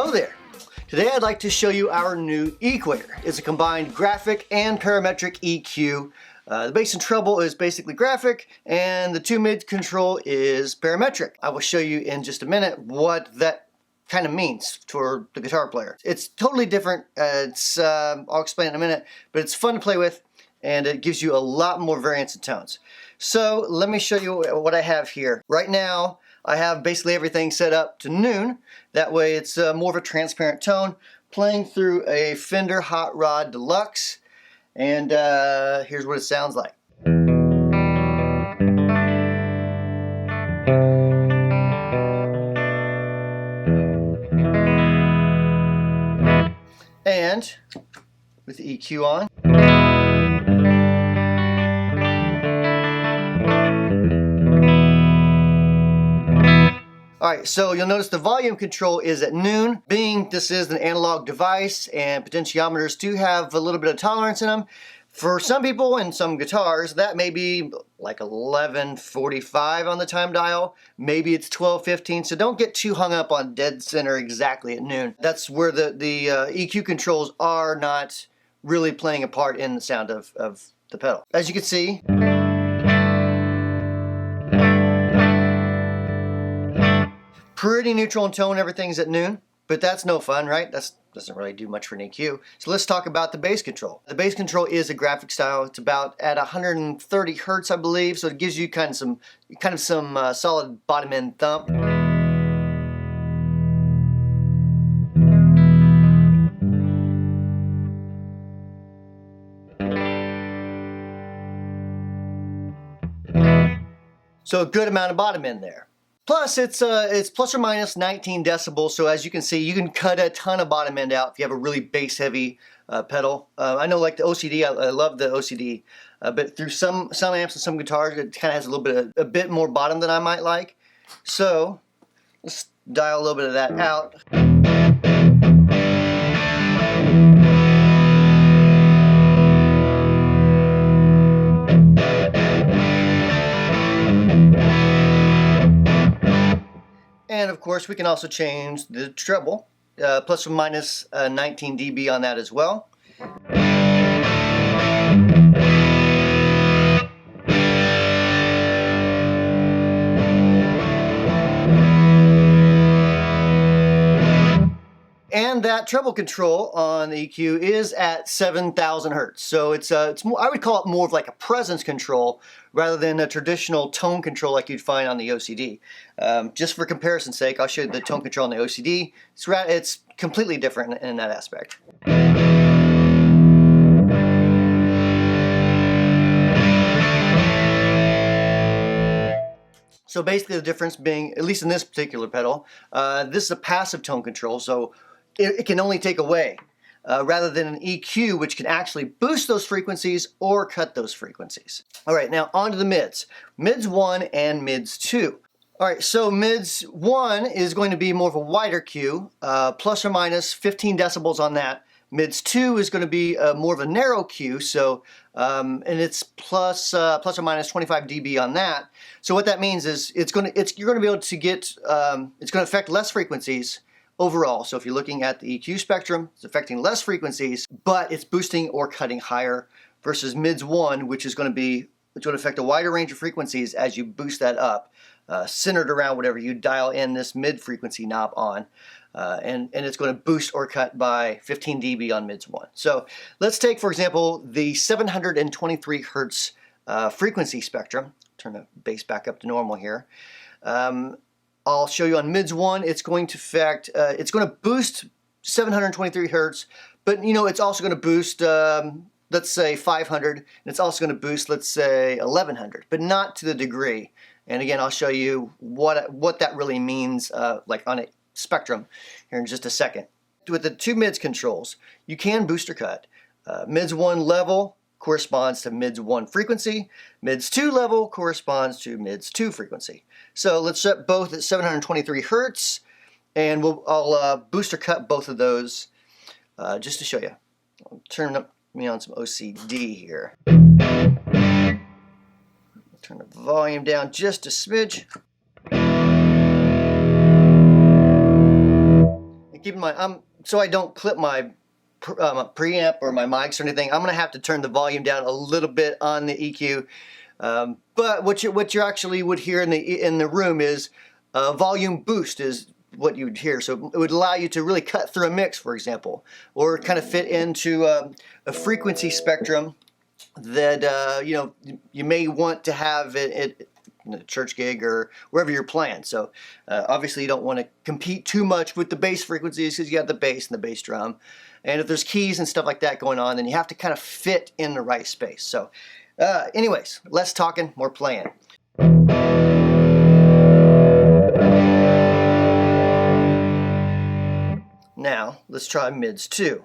Hello there. Today I'd like to show you our new Equator. It's a combined graphic and parametric EQ. The bass and treble is basically graphic, and the 2 mid control is parametric. I will show you in just a minute what that kind of means for the guitar player. It's totally different. I'll explain in a minute, but it's fun to play with, and it gives you a lot more variance in tones. So let me show you what I have here. Right now, I have basically everything set up to noon. That way it's more of a transparent tone, playing through a Fender Hot Rod Deluxe. And here's what it sounds like. And with the EQ on. Alright, so you'll notice the volume control is at noon. Being this is an analog device and potentiometers do have a little bit of tolerance in them. For some people and some guitars, that may be like 11:45 on the time dial. Maybe it's 12:15, so don't get too hung up on dead center exactly at noon. That's where the EQ controls are not really playing a part in the sound of the pedal. As you can see, pretty neutral in tone, everything's at noon, but that's no fun, right? That doesn't really do much for an EQ. So let's talk about the bass control. The bass control is a graphic style. It's about at 130 hertz, I believe, so it gives you kind of some solid bottom end thump. So a good amount of bottom end there. Plus, it's plus or minus 19 decibels, so as you can see, you can cut a ton of bottom end out if you have a really bass-heavy pedal. I know, like the OCD, I love the OCD, but through some amps and some guitars, it kind of has a bit more bottom than I might like. So let's dial a little bit of that out. And of course, we can also change the treble, plus or minus 19 dB on that as well. And that treble control on the EQ is at 7,000 hertz. So it's more, I would call it more of like a presence control rather than a traditional tone control like you'd find on the OCD. Just for comparison's sake, I'll show you the tone control on the OCD. It's completely different in that aspect. So basically the difference being, at least in this particular pedal, this is a passive tone control, so it can only take away, rather than an EQ, which can actually boost those frequencies or cut those frequencies. All right, now on to the mids. Mids 1 and mids 2. All right, so mids 1 is going to be more of a wider Q, plus or minus 15 decibels on that. Mids 2 is going to be more of a narrow Q, so and it's plus or minus 25 dB on that. So what that means is you're going to be able to get it's going to affect less frequencies overall. So if you're looking at the EQ spectrum, it's affecting less frequencies, but it's boosting or cutting higher, versus mids 1, which is going to affect a wider range of frequencies as you boost that up, centered around whatever you dial in this mid frequency knob on. And it's going to boost or cut by 15 dB on mids 1. So let's take, for example, the 723 hertz frequency spectrum. Turn the bass back up to normal here. I'll show you on mids 1, it's going to boost 723 hertz, but it's also going to boost, let's say 500, and it's also going to boost, let's say 1100, but not to the degree. And again, I'll show you what that really means, like on a spectrum here in just a second. With the 2 mids controls, you can boost or cut. Mids 1 level corresponds to mids 1 frequency. Mids 2 level corresponds to mids 2 frequency. So let's set both at 723 hertz, and I'll boost or cut both of those just to show you. I'll turn me on some OCD here. Turn the volume down just a smidge. keep in mind, so I don't clip my preamp or my mics or anything, I'm going to have to turn the volume down a little bit on the EQ. But what you actually would hear in the room is volume boost is what you would hear. So it would allow you to really cut through a mix, for example, or kind of fit into a frequency spectrum that you may want to have it in a church gig or wherever you're playing. So obviously you don't want to compete too much with the bass frequencies because you got the bass and the bass drum. And if there's keys and stuff like that going on, then you have to kind of fit in the right space. So anyways, less talking, more playing. Now, let's try mids too.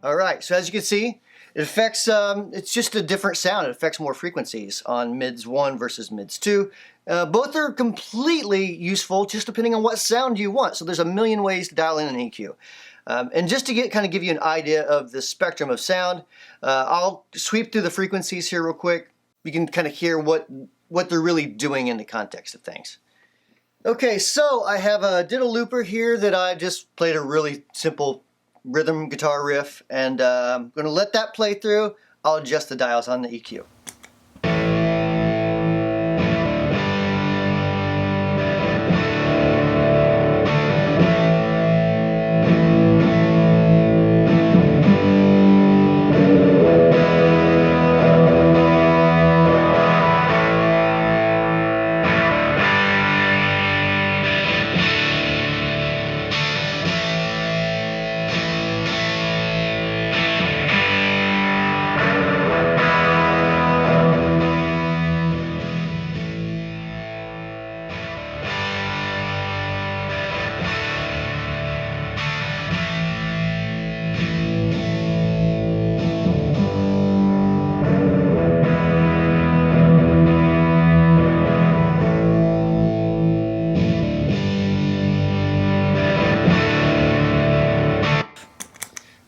Alright, so as you can see, it affects, it's just a different sound. It affects more frequencies on mids 1 versus mids 2. Both are completely useful, just depending on what sound you want. So there's a million ways to dial in an EQ. And just to kind of give you an idea of the spectrum of sound, I'll sweep through the frequencies here real quick. You can kind of hear what they're really doing in the context of things. Okay, so I have a diddle looper here that I just played a really simple rhythm guitar riff, and I'm going to let that play through. I'll adjust the dials on the EQ.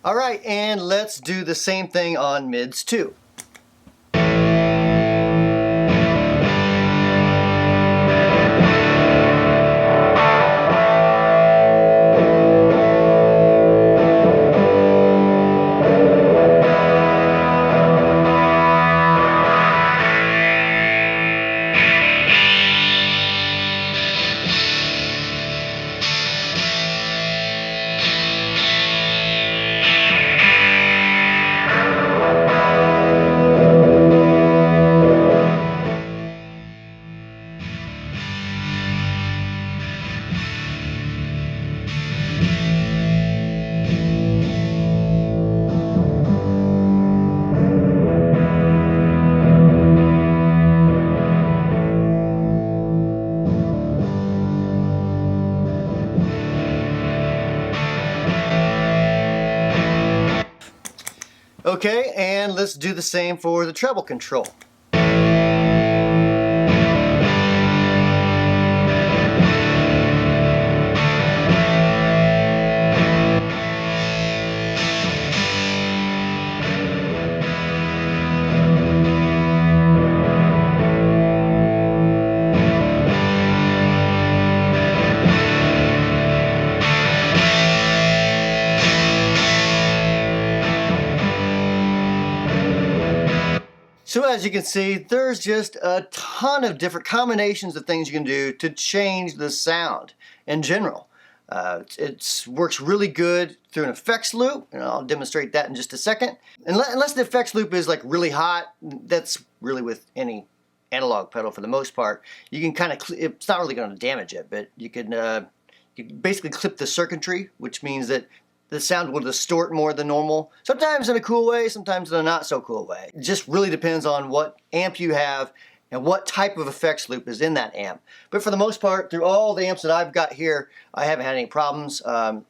Alright, and let's do the same thing on mids too. Okay, and let's do the same for the treble control. So as you can see, there's just a ton of different combinations of things you can do to change the sound in general. It works really good through an effects loop, and I'll demonstrate that in just a second. Unless the effects loop is like really hot, that's really with any analog pedal for the most part. You can kind of, it's not really going to damage it, but you can basically clip the circuitry, which means that the sound will distort more than normal. Sometimes in a cool way, sometimes in a not so cool way. It just really depends on what amp you have and what type of effects loop is in that amp. But for the most part, through all the amps that I've got here, I haven't had any problems.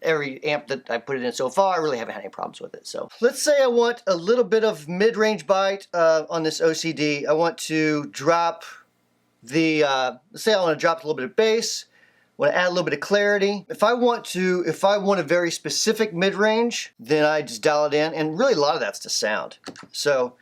Every amp that I put it in so far, I really haven't had any problems with it. So let's say I want a little bit of mid-range bite on this OCD. I want to drop let's say I want to drop a little bit of bass, want to add a little bit of clarity. If I want a very specific mid-range, then I just dial it in, and really a lot of that's to sound. So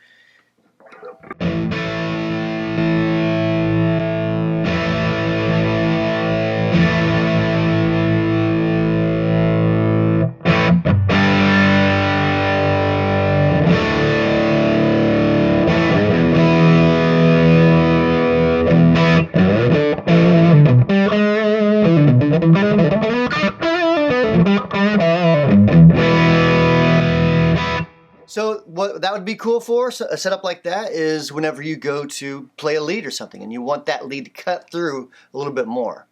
what that would be cool for, a setup like that, is whenever you go to play a lead or something and you want that lead to cut through a little bit more.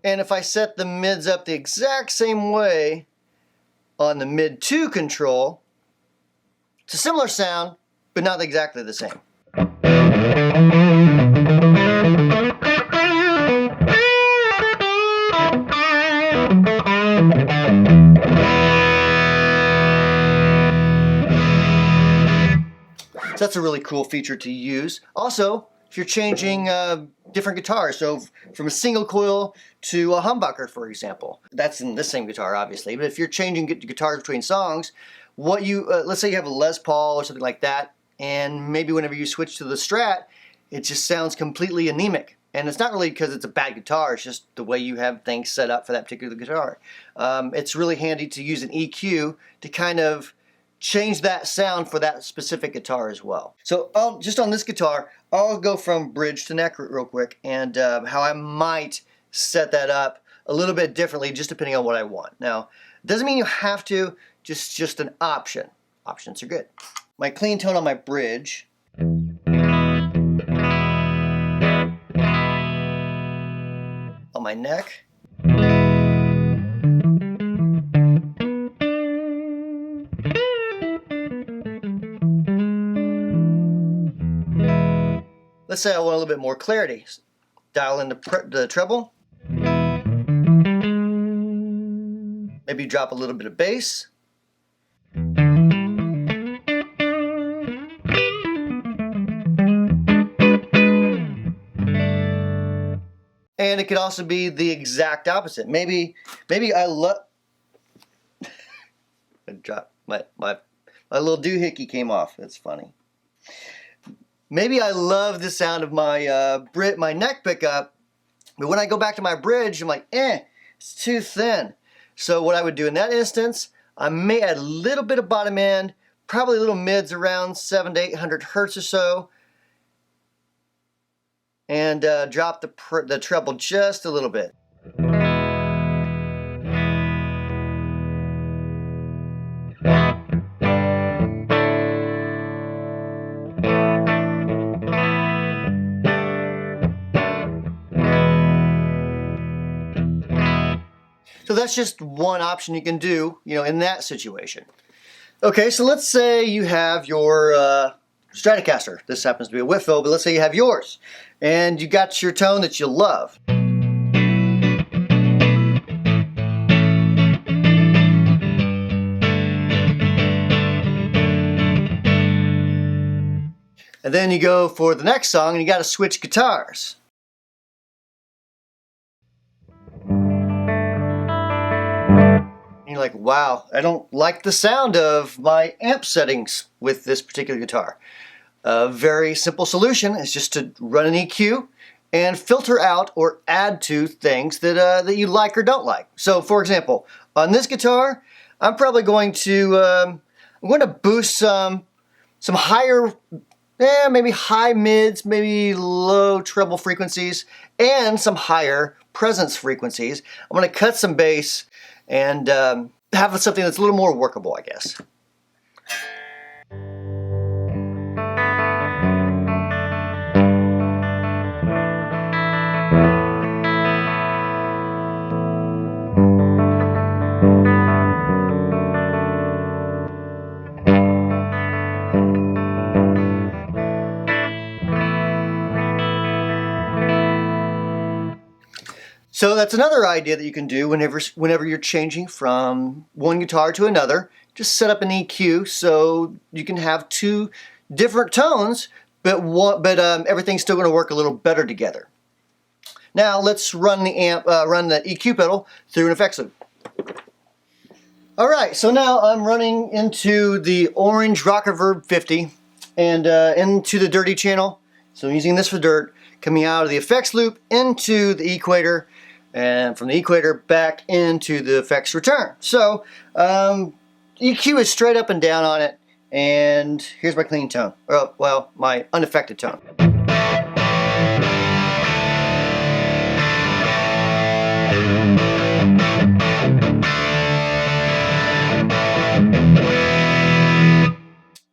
And if I set the mids up the exact same way on the mid 2 control, it's a similar sound, but not exactly the same. So that's a really cool feature to use. Also, if you're changing different guitars, so from a single coil to a humbucker, for example, that's in this same guitar, obviously. But if you're changing guitars between songs, what you let's say you have a Les Paul or something like that, and maybe whenever you switch to the Strat, it just sounds completely anemic. And it's not really because it's a bad guitar, it's just the way you have things set up for that particular guitar. It's really handy to use an EQ to kind of change that sound for that specific guitar as well. So just on this guitar, I'll go from bridge to neck real quick, and how I might set that up a little bit differently just depending on what I want. Now, it doesn't mean you have to, just an option. Options are good. My clean tone on my bridge. On my neck. Let's say I want a little bit more clarity. Dial in the treble. Maybe drop a little bit of bass. And it could also be the exact opposite. Maybe I love. I dropped my little doohickey came off. That's funny. Maybe I love the sound of my my neck pickup, but when I go back to my bridge, I'm like, it's too thin. So what I would do in that instance, I may add a little bit of bottom end, probably a little mids around 700 to 800 hertz or so, and drop the treble just a little bit. So that's just one option you can do, in that situation. Okay, so let's say you have your Stratocaster. This happens to be a Whitfield, but let's say you have yours, and you got your tone that you love. And then you go for the next song, and you got to switch guitars. And you're like, wow, I don't like the sound of my amp settings with this particular guitar. A very simple solution is just to run an EQ and filter out or add to things that you like or don't like. So, for example, on this guitar, I'm probably going to boost some higher, maybe high mids, maybe low treble frequencies, and some higher presence frequencies. I'm going to cut some bass and have something that's a little more workable, I guess. So that's another idea that you can do whenever you're changing from one guitar to another. Just set up an EQ so you can have two different tones, but everything's still going to work a little better together. Now let's run the EQ pedal through an effects loop. All right, so now I'm running into the orange Rock Reverb 50 and into the dirty channel. So I'm using this for dirt, coming out of the effects loop into the equator, and from the equator back into the effects return. So EQ is straight up and down on it, and here's my clean tone, or well, my unaffected tone.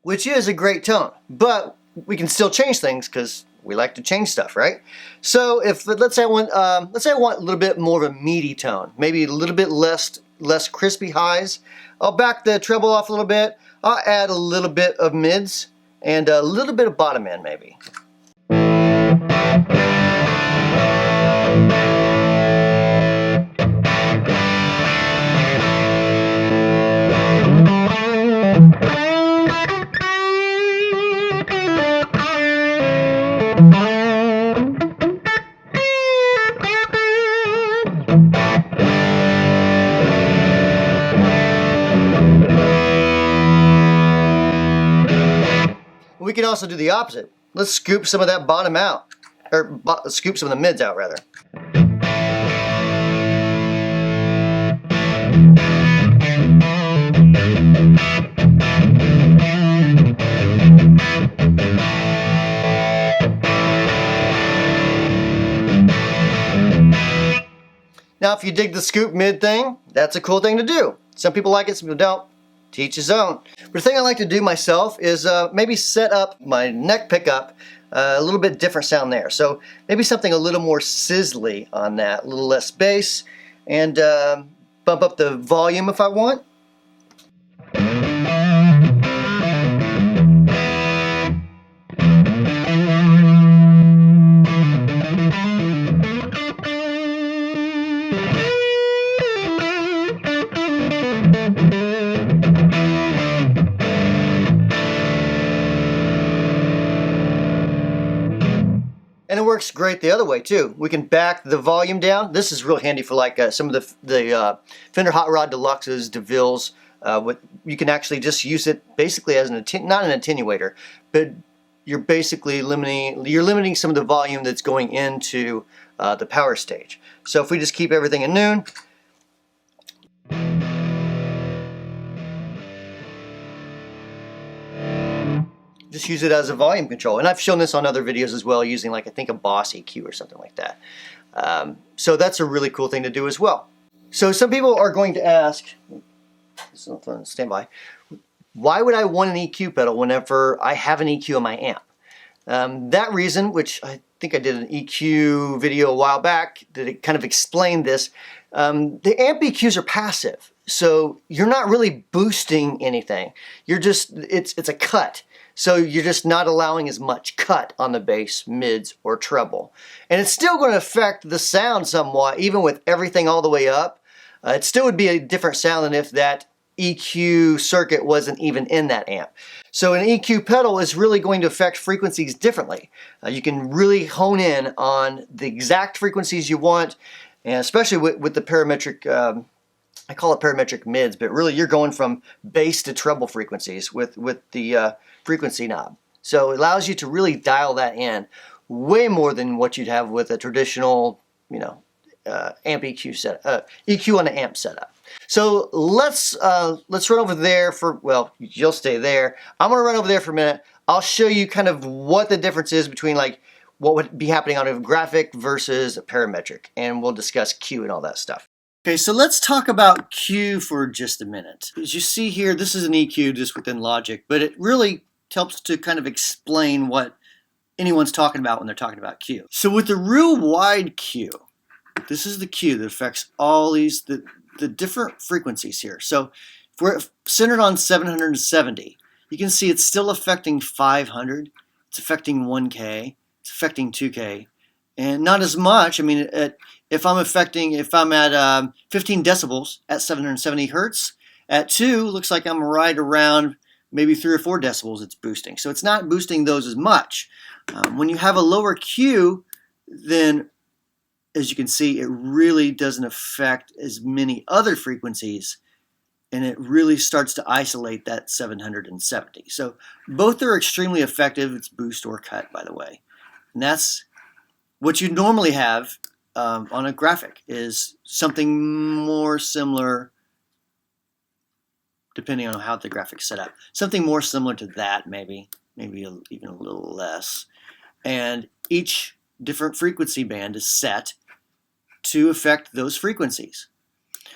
Which is a great tone, but we can still change things because we like to change stuff, right? So if let's say I want a little bit more of a meaty tone, maybe a little bit less crispy highs, I'll back the treble off a little bit. I'll add a little bit of mids and a little bit of bottom end maybe. We can also do the opposite. Let's scoop some of that bottom out, or scoop some of the mids out rather. Now if you dig the scoop mid thing, that's a cool thing to do. Some people like it, some people don't. To each his own. But the thing I like to do myself is maybe set up my neck pickup a little bit different sound there. So maybe something a little more sizzly on that, a little less bass, and bump up the volume if I want. And it works great the other way too. We can back the volume down. This is real handy for like some of the Fender Hot Rod Deluxes, DeVilles. You can actually just use it basically as not an attenuator, but you're basically limiting some of the volume that's going into the power stage. So if we just keep everything in noon. Just use it as a volume control. And I've shown this on other videos as well using like I think a Boss EQ or something like that. So that's a really cool thing to do as well. So some people are going to ask, stand by, why would I want an EQ pedal whenever I have an EQ on my amp? That reason, which I think I did an EQ video a while back that kind of explained this, the amp EQs are passive. So you're not really boosting anything. You're just, it's a cut. So you're just not allowing as much cut on the bass, mids, or treble. And it's still going to affect the sound somewhat, even with everything all the way up. It still would be a different sound than if that EQ circuit wasn't even in that amp. So an EQ pedal is really going to affect frequencies differently. You can really hone in on the exact frequencies you want, and especially with the parametric, I call it parametric mids, but really you're going from bass to treble frequencies with the frequency knob. So it allows you to really dial that in way more than what you'd have with a traditional, amp EQ set, EQ on an amp setup. So let's run over there for, well, you'll stay there. I'm gonna run over there for a minute. I'll show you kind of what the difference is between like what would be happening on a graphic versus a parametric, and we'll discuss Q and all that stuff. Okay, so let's talk about Q for just a minute. As you see here, this is an EQ just within Logic, but it really helps to kind of explain what anyone's talking about when they're talking about Q. So with the real wide Q, this is the Q that affects all these, the different frequencies here. So if we're centered on 770, you can see it's still affecting 500, it's affecting 1K, it's affecting 2K, and not as much. I mean, if I'm at 15 decibels at 770 hertz, at 2 looks like I'm right around maybe 3 or 4 decibels it's boosting. So it's not boosting those as much. When you have a lower Q, then as you can see, it really doesn't affect as many other frequencies, and it really starts to isolate that 770. So both are extremely effective. It's boost or cut, by the way. And that's what you normally have on a graphic, is something more similar, depending on how the graphic's set up. Something more similar to that, maybe even a little less. And each different frequency band is set to affect those frequencies.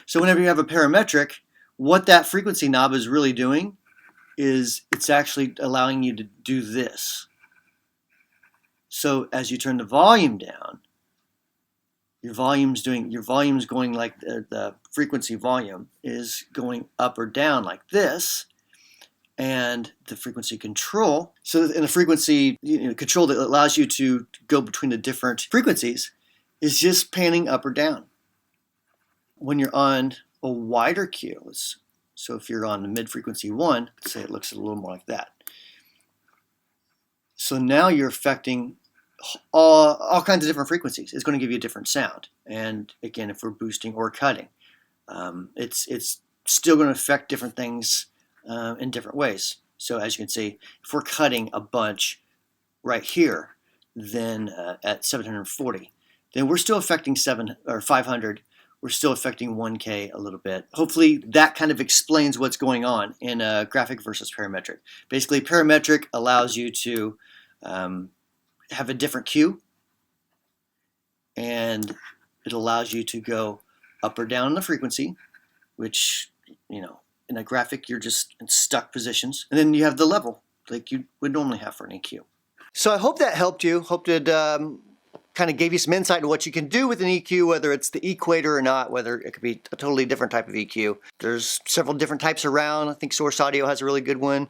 So whenever you have a parametric, what that frequency knob is really doing is it's actually allowing you to do this. So as you turn the volume down, your volume's going like the frequency volume is going up or down like this, and the frequency control. So in the frequency control that allows you to go between the different frequencies is just panning up or down. When you're on a wider Q, so if you're on the mid-frequency 1, let's say it looks a little more like that. So now you're affecting all kinds of different frequencies. It's going to give you a different sound. And again, if we're boosting or cutting, it's still going to affect different things in different ways. So as you can see, if we're cutting a bunch right here, then at 740, then we're still affecting 500. We're still affecting 1K a little bit. Hopefully that kind of explains what's going on in graphic versus parametric. Basically, parametric allows you to have a different Q, and it allows you to go up or down in the frequency, which, in a graphic you're just in stuck positions. And then you have the level like you would normally have for an EQ. So I hope that helped you. Hope it kind of gave you some insight into what you can do with an EQ, whether it's the equator or not, whether it could be a totally different type of EQ. There's several different types around. I think Source Audio has a really good one.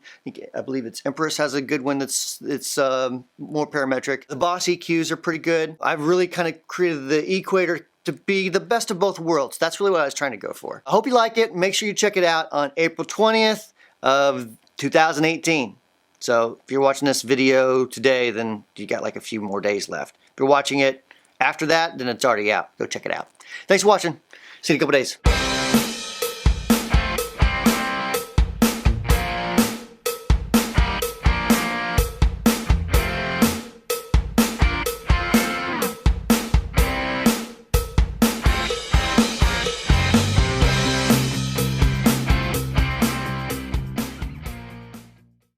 I believe it's Empress has a good one that's more parametric. The Boss EQs are pretty good. I've really kind of created the equator to be the best of both worlds. That's really what I was trying to go for. I hope you like it. Make sure you check it out on April 20th of 2018. So if you're watching this video today, then you got like a few more days left. If you're watching it after that, then it's already out. Go check it out. Thanks for watching. See you in a couple days.